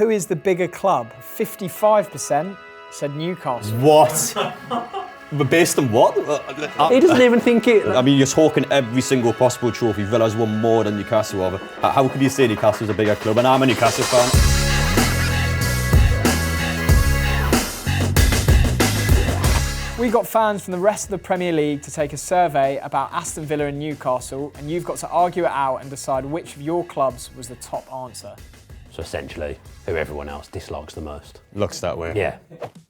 who is the bigger club? 55% said Newcastle. What? But based on what? He doesn't even think it. I mean, you're talking every single possible trophy. Villa's won more than Newcastle have. How could you say Newcastle's a bigger club? And I'm a Newcastle fan. We got fans from the rest of the Premier League to take a survey about Aston Villa and Newcastle, and you've got to argue it out and decide which of your clubs was the top answer. So essentially, who everyone else dislikes the most. Looks that way. Yeah.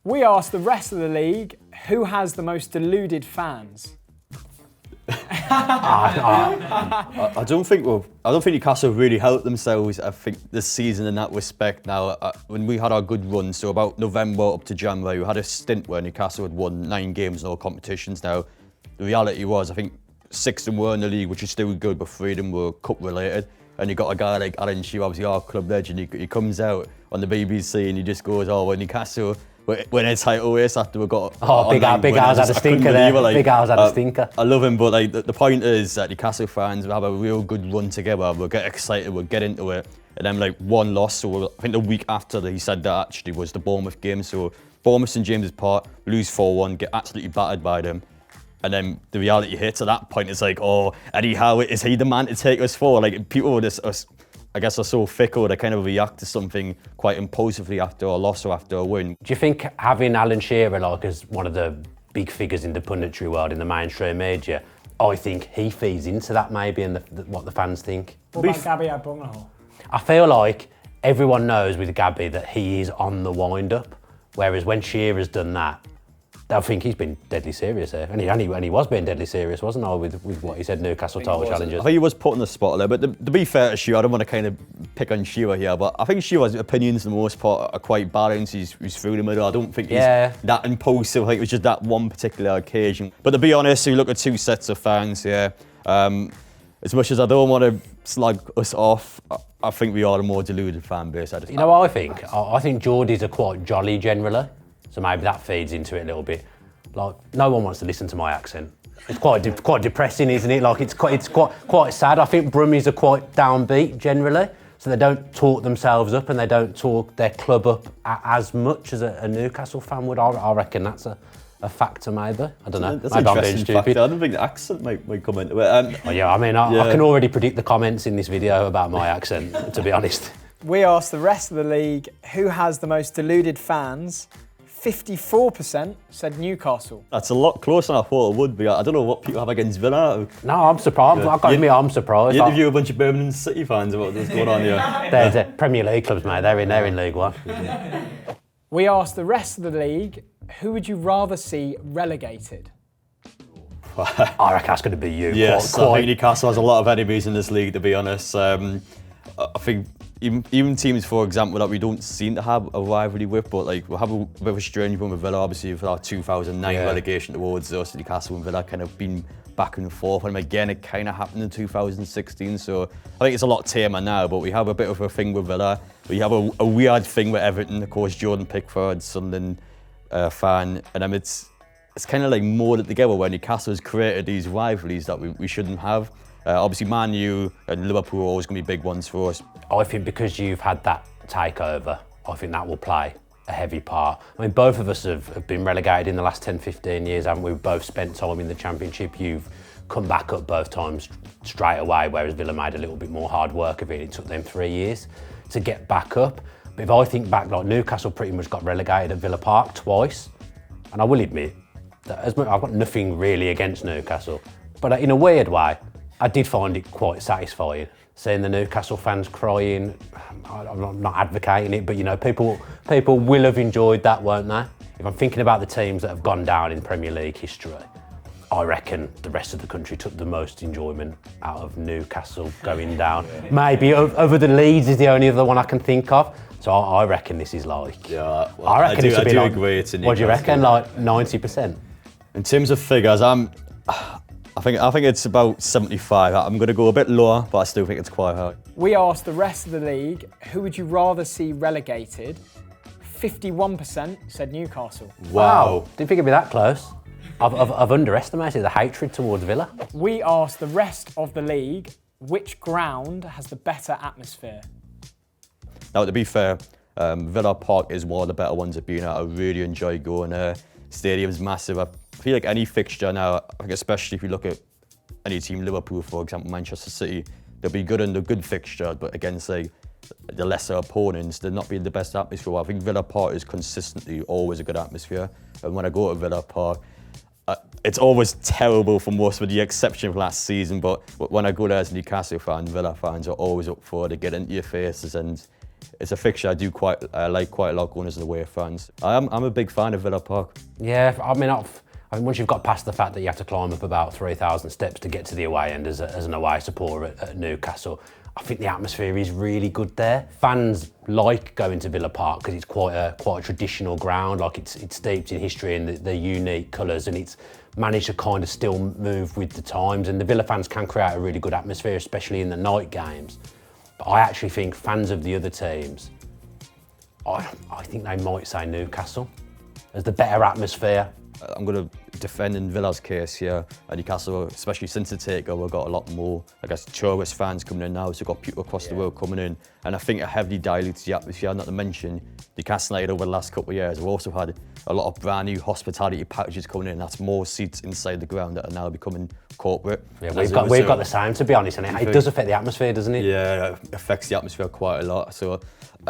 We asked the rest of the league who has the most deluded fans. I don't think Newcastle really helped themselves. I think this season in that respect. Now, when we had our good run, so about November up to January, we had a stint where Newcastle had won 9 games in all competitions. Now, the reality was, I think 6 of them were in the league, which is still good, but 3 of them were cup related. And you got a guy like Alan Shearer, obviously our club legend, he comes out on the BBC and he just goes, "Oh, well, Newcastle win a title race after we got." Big Al's had a stinker there. Big Al's had a stinker. I love him, but like the point is that Newcastle fans will have a real good run together. We'll get excited, we'll get into it, and then like one loss. So I think the week after that he said that actually was the Bournemouth game. So Bournemouth St James's Park, lose 4-1, get absolutely battered by them. And then the reality hits at that point. It's like, oh, Eddie Howe, is he the man to take us for? Like, people are just, I guess, are so fickle, they kind of react to something quite impulsively after a loss or after a win. Do you think having Alan Shearer like as one of the big figures in the punditry world, in the mainstream media, I think he feeds into that maybe and what the fans think? What about Gabby Agbonlahor? I feel like everyone knows with Gabby that he is on the wind-up, whereas when Shearer's done that, I think he's been deadly serious there. And he was being deadly serious, wasn't he, with what he said, Newcastle title challenges. I think he was put on the spot there, but to be fair to Shearer, I don't want to kind of pick on Shearer here, but I think Shearer's opinions for the most part are quite balanced. He's through the middle. I don't think he's that impulsive. I think it was just that one particular occasion. But to be honest, you look at 2 sets of fans here. As much as I don't want to slag us off, I think we are the more deluded fan base. You know what I think? I think Geordies are quite jolly generally. So maybe that feeds into it a little bit. Like, no one wants to listen to my accent. It's quite depressing, isn't it? Like, it's quite sad. I think Brummies are quite downbeat generally, so they don't talk themselves up and they don't talk their club up as much as a Newcastle fan would. I reckon that's a factor, maybe. I don't know. That's maybe an interesting factor. I don't think the accent might come into it. I can already predict the comments in this video about my accent, to be honest. We asked the rest of the league who has the most deluded fans. 54% said Newcastle. That's a lot closer than I thought it would be. I don't know what people have against Villa. No, I'm surprised. I've got to admit, I'm surprised. You interview a bunch of Birmingham City fans about what's going on here. They're Premier League clubs, mate. They're in League One. We asked the rest of the league, who would you rather see relegated? I reckon that's going to be you. Yes, I think Newcastle has a lot of enemies in this league, to be honest. I think even teams, for example, that we don't seem to have a rivalry with, but like we'll have a bit of a strange one with Villa, obviously, for our 2009 relegation towards us. Newcastle and Villa kind of been back and forth, and again, it kind of happened in 2016. So I think it's a lot tamer now, but we have a bit of a thing with Villa. We have a weird thing with Everton, of course. Jordan Pickford, Sunderland fan, and it's kind of like molded together where Newcastle has created these rivalries that we shouldn't have. Obviously, Man U and Liverpool are always going to be big ones for us. I think because you've had that takeover, I think that will play a heavy part. I mean, both of us have been relegated in the last 10, 15 years, haven't we? We've both spent time in the Championship. You've come back up both times straight away, whereas Villa made a little bit more hard work of it. It took them 3 years to get back up. But if I think back, like Newcastle pretty much got relegated at Villa Park twice. And I will admit that I've got nothing really against Newcastle. But in a weird way, I did find it quite satisfying seeing the Newcastle fans crying. I'm not advocating it, but you know, people will have enjoyed that, won't they? If I'm thinking about the teams that have gone down in Premier League history, I reckon the rest of the country took the most enjoyment out of Newcastle going down. Maybe over the Leeds is the only other one I can think of. So I reckon this is like. Yeah, well, I reckon I do agree. It's what do you reckon? Like 90%. In terms of figures, I think it's about 75. I'm going to go a bit lower, but I still think it's quite high. We asked the rest of the league, who would you rather see relegated? 51% said Newcastle. Wow. Didn't think it'd be that close. I've underestimated the hatred towards Villa. We asked the rest of the league, which ground has the better atmosphere? Now, to be fair, Villa Park is one of the better ones I've been at. I really enjoy going there. Stadium's massive. I feel like any fixture now, like especially if you look at any team, Liverpool, for example, Manchester City, they'll be good in the good fixture, but against like the lesser opponents, they're not being the best atmosphere. I think Villa Park is consistently always a good atmosphere. And when I go to Villa Park, it's always terrible for most, with the exception of last season, but when I go there as a Newcastle fan, Villa fans are always up for it. They get into your faces, and it's a fixture I do like quite a lot going as an away fans. I'm a big fan of Villa Park. Yeah, I mean once you've got past the fact that you have to climb up about 3,000 steps to get to the away end as an away supporter at Newcastle, I think the atmosphere is really good there. Fans like going to Villa Park because it's quite a traditional ground. Like it's steeped in history and the unique colours, and it's managed to kind of still move with the times. And the Villa fans can create a really good atmosphere, especially in the night games. But I actually think fans of the other teams, I think they might say Newcastle as the better atmosphere. I'm going to defend in Villa's case here. At Newcastle, especially since the takeover, we've got a lot more, I guess, tourist fans coming in now, so we've got people across the world coming in. And I think it heavily dilutes the atmosphere, not to mention Newcastle United over the last couple of years. We've also had a lot of brand new hospitality packages coming in. That's more seats inside the ground that are now becoming corporate. Yeah, we've got the same, to be honest, and it does affect the atmosphere, doesn't it? Yeah, it affects the atmosphere quite a lot. So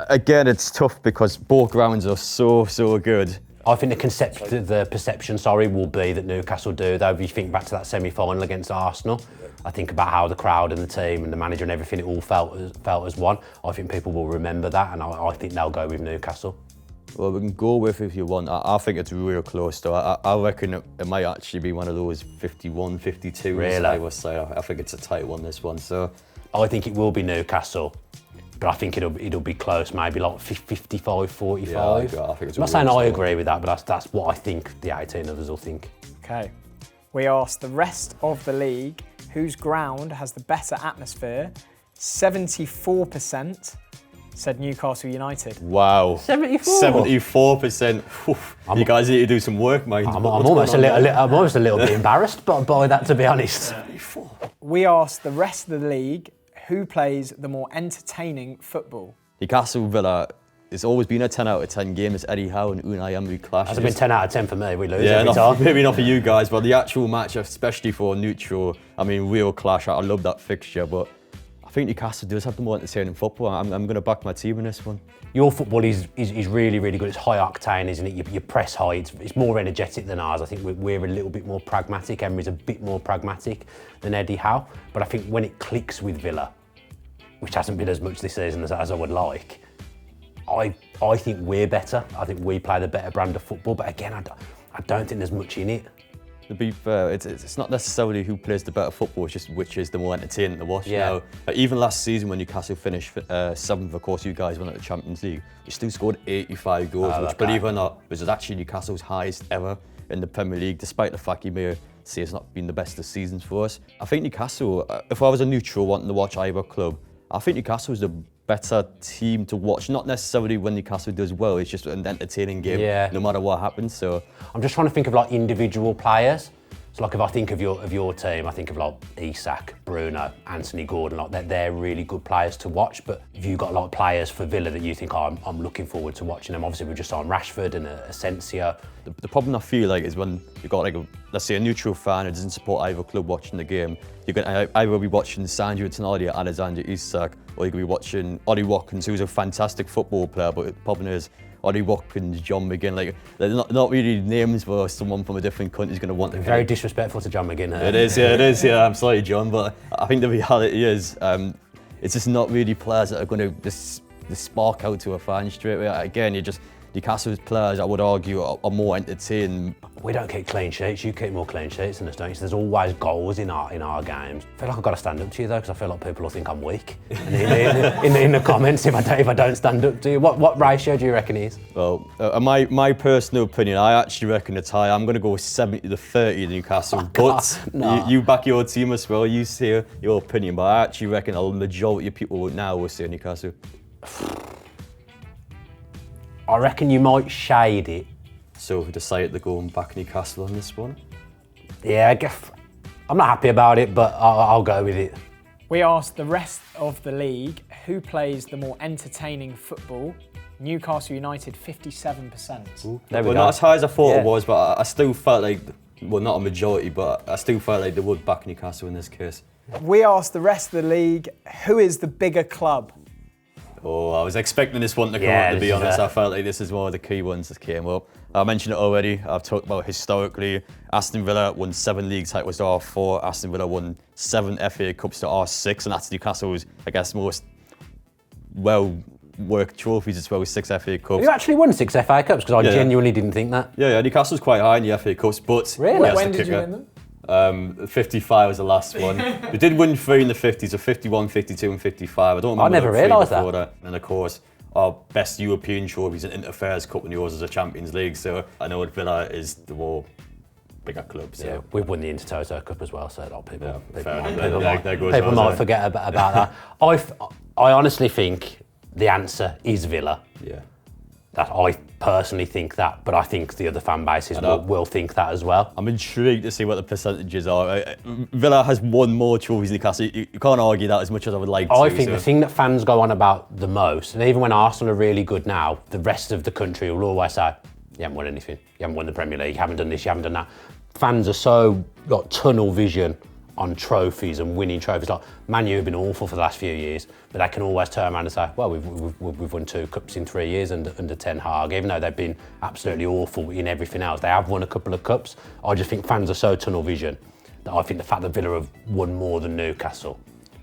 again, it's tough because both grounds are so good. I think the perception will be that Newcastle do, though. If you think back to that semi-final against Arsenal, I think about how the crowd and the team and the manager and everything, it all felt as one. I think people will remember that, and I think they'll go with Newcastle. Well, we can go with it if you want. I think it's real close, though. I reckon it might actually be one of those 51, 52. Really? I would say. I think it's a tight one, this one. So I think it will be Newcastle, but I think it'll be close, maybe like 55, 45. Yeah, I think it's I'm not saying I agree with that, but that's what I think the 18 others will think. Okay. We asked the rest of the league whose ground has the better atmosphere. 74% said Newcastle United. wow, 74%. You guys need to do some work, mate. I'm almost a little bit embarrassed by that, to be honest. We asked the rest of the league who plays the more entertaining football. Newcastle Villa, it's always been a 10 out of 10 game. It's Eddie Howe and Unai Emery clash. Has it been 10 out of 10 for me? We lose every time. Maybe not for you guys, but the actual match, especially for neutral, I mean, real clash. I love that fixture, but I think Newcastle does have the more entertaining football. I'm going to back my team in this one. Your football is really, really good. It's high octane, isn't it? You press high. It's more energetic than ours. I think we're a little bit more pragmatic. Emery's a bit more pragmatic than Eddie Howe. But I think when it clicks with Villa, which hasn't been as much this season as I would like, I think we're better. I think we play the better brand of football. But again, I don't think there's much in it. To be fair, it's not necessarily who plays the better football, it's just which is the more entertaining to watch. Yeah. Now, even last season when Newcastle finished 7th, of course you guys went at the Champions League, you still scored 85 goals, which, believe it or not, was actually Newcastle's highest ever in the Premier League, despite the fact you may say it's not been the best of seasons for us. I think Newcastle, if I was a neutral wanting to watch either club, I think Newcastle is the better team to watch. Not necessarily when Newcastle does well, it's just an entertaining game, no matter what happens. So I'm just trying to think of like individual players. So like if I think of your team, I think of like Isak, Bruno, Anthony Gordon, like they're really good players to watch. But if you've got like players for Villa that you think, oh, I'm looking forward to watching them, obviously we just saw Rashford and Asensio. The problem I feel like is when you've got like let's say a neutral fan who doesn't support either club watching the game, you're going to either be watching Sandro Tonali or Alexander Isak, or you're going to be watching Ollie Watkins, who's a fantastic football player, but the problem is Ollie Watkins, John McGinn, like they're not really names for someone from a different country is going to want to. Very disrespectful to John McGinn. It is. I'm sorry, John, but I think the reality is it's just not really players that are going to just spark out to a fan straight away. Again, Newcastle's players, I would argue, are more entertaining. We don't keep clean sheets. You keep more clean sheets than us, don't you? So there's always goals in our games. I feel like I've got to stand up to you though, because I feel like people will think I'm weak in the comments if I don't stand up to you. What ratio do you reckon it is? Well, my personal opinion, I actually reckon it's high. I'm going to go 70-30 Newcastle. You back your team as well. You say your opinion, but I actually reckon a majority of people now will say Newcastle. I reckon you might shade it. So we decided to go and back Newcastle on this one? Yeah, I guess I'm not happy about it, but I'll go with it. We asked the rest of the league who plays the more entertaining football. Newcastle United, 57%. There we Well, go. not as high as I thought Yeah. it was, but I still felt like, well, not a majority, but I still felt like they would back Newcastle in this case. We asked the rest of the league, who is the bigger club? Oh, I was expecting this one to come Yeah, up, to this be is honest. a- I felt like this is one of the key ones that came up. I mentioned it already. I've talked about historically. Aston Villa won 7 league titles to our 4. Aston Villa won 7 FA Cups to our 6, and that's Newcastle's, I guess, most well-worked trophies as well, 6 FA Cups. You actually won 6 FA Cups because I Yeah. genuinely didn't think that. Yeah, Newcastle's quite high in the FA Cups, but Really? that's When the did you kicker. win them? 55 was the last one. They did win 3 in the 50s, so 51, 52 and 55. I don't remember never the 3 realised before that. And of course, our best European trophies in Interfairs Cup and yours is a Champions League, so I know Villa is the more bigger club. So. Yeah, we've won the Intertoto Cup as well, so a lot of people, fair people, enough. might, There- people, there- might, there goes people ours, might eh? forget about that. I honestly think the answer is Villa. Yeah. That I personally think that, but I think the other fan bases know. will think that as well. I'm intrigued to see what the percentages are. Villa has won more trophies than Newcastle. You can't argue that as much as I would like to. I think so. the thing that fans go on about the most, and even when Arsenal are really good now, the rest of the country will always say, you haven't won anything, you haven't won the Premier League, you haven't done this, you haven't done that. Fans are so got tunnel vision on trophies and winning trophies. Like Man U have been awful for the last few years, but they can always turn around and say, well, we've won 2 cups in 3 years under Ten Hag, even though they've been absolutely awful in everything else. They have won a couple of cups. I just think fans are so tunnel vision that I think the fact that Villa have won more than Newcastle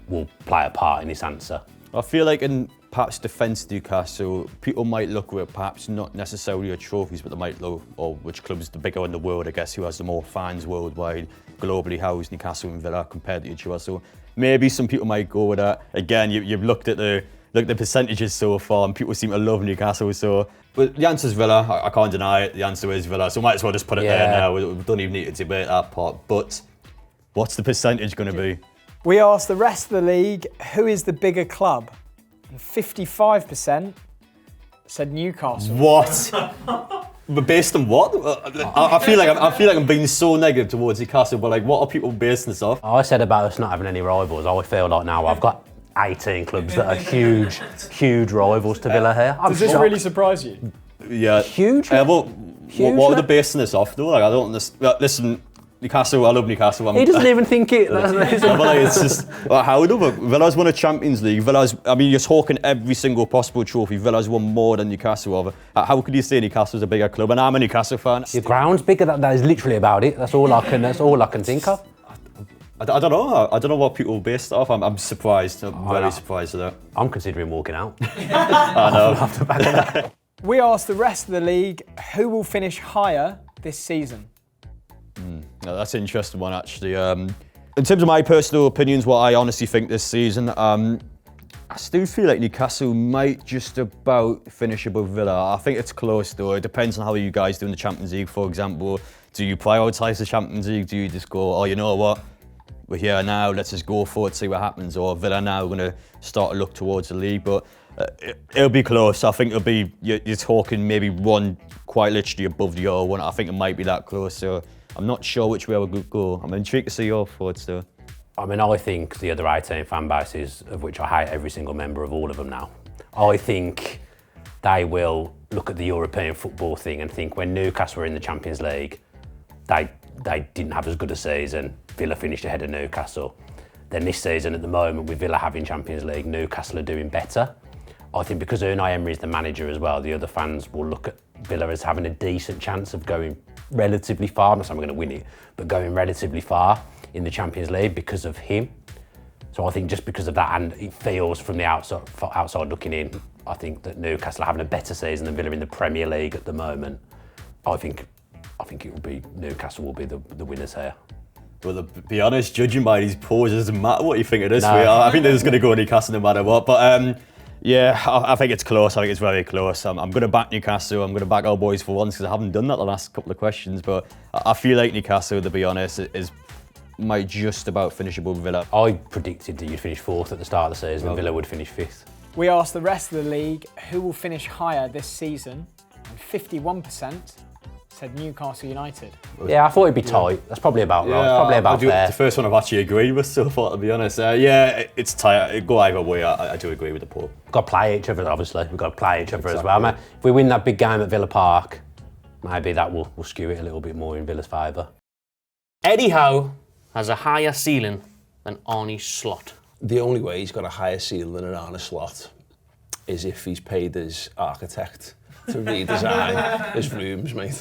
will play a part in this answer. I feel like in perhaps defence Newcastle, people might look at perhaps not necessarily at trophies, but they might look or which club is the bigger in the world, I guess, who has the more fans worldwide, globally, how is Newcastle and Villa compared to each other. So maybe some people might go with that. Again, you've looked at the percentages so far, and people seem to love Newcastle. So, but the answer is Villa. I can't deny it. The answer is Villa. So might as well just put it there now. We don't even need to debate that part. But what's the percentage going to be? We asked the rest of the league, who is the bigger club? And 55% said Newcastle. What? But based on what? I feel like I'm being so negative towards Newcastle. But like, what are people basing this off? I said about us not having any rivals. I feel like now I've got 18 clubs that are huge rivals to Villa here. I'm Does this shocked. really surprise you? Yeah. Huge. What Huge, are they no? basing this off though? Like, I don't understand. Listen, Newcastle. I love Newcastle. He doesn't even think it. But like, it's just how do we? Villa's won a Champions League. I mean, you're talking every single possible trophy. Villa's won more than Newcastle over. How could you say Newcastle's a bigger club? And I'm a Newcastle fan. Your ground's bigger. That is literally about it. That's all I can think of. I don't know. I don't know what people based it off. I'm surprised. I'm very surprised at that. I'm considering walking out. I know. We asked the rest of the league, who will finish higher this season? No, that's an interesting one, actually. In terms of my personal opinions, what I honestly think this season, I still feel like Newcastle might just about finish above Villa. I think it's close, though. It depends on how you guys do in the Champions League, for example. Do you prioritise the Champions League? Do you just go, oh, you know what? We're here now, let's just go for it, see what happens. Or Villa now, we're going to start to look towards the league. But it'll be close. I think it'll be, you're talking maybe one quite literally above the other one. I think it might be that close. So I'm not sure which way we'll go. I'm intrigued to see your thoughts though. I mean, I think the other 18 fan bases, of which I hate every single member of all of them now, I think they will look at the European football thing and think when Newcastle were in the Champions League, they didn't have as good a season. Villa finished ahead of Newcastle. Then this season, at the moment, with Villa having Champions League, Newcastle are doing better. I think because Unai Emery is the manager as well, the other fans will look at Villa as having a decent chance of going relatively far. I'm not saying we're going to win it, but going relatively far in the Champions League because of him. So I think just because of that, and it feels from the outside looking in, I think that Newcastle are having a better season than Villa in the Premier League at the moment. I think it will be Newcastle will be the winners here. Well, to be honest, judging by these poses, it doesn't matter what you think of this. No. I think they're just going to go Newcastle no matter what. But yeah, I think it's close. I think it's very close. I'm going to back Newcastle. I'm going to back our boys for once because I haven't done that the last couple of questions. But I feel like Newcastle, to be honest, might just about finish above Villa. I predicted that you'd finish 4th at the start of the season and Villa would finish 5th. We asked the rest of the league, who will finish higher this season? And 51% said Newcastle United. Yeah, I thought it'd be tight. That's probably about right. It's probably about fair. The first one I've actually agreed with so far, to be honest. It's tight. It go either way. I do agree with the poll. We've got to play each other, obviously. We've got to play each other as well. If we win that big game at Villa Park, maybe that will skew it a little bit more in Villa's favour. Eddie Howe has a higher ceiling than Arne Slot. The only way he's got a higher ceiling than an Arne Slot is if he's paid his architect to redesign his rooms, mate.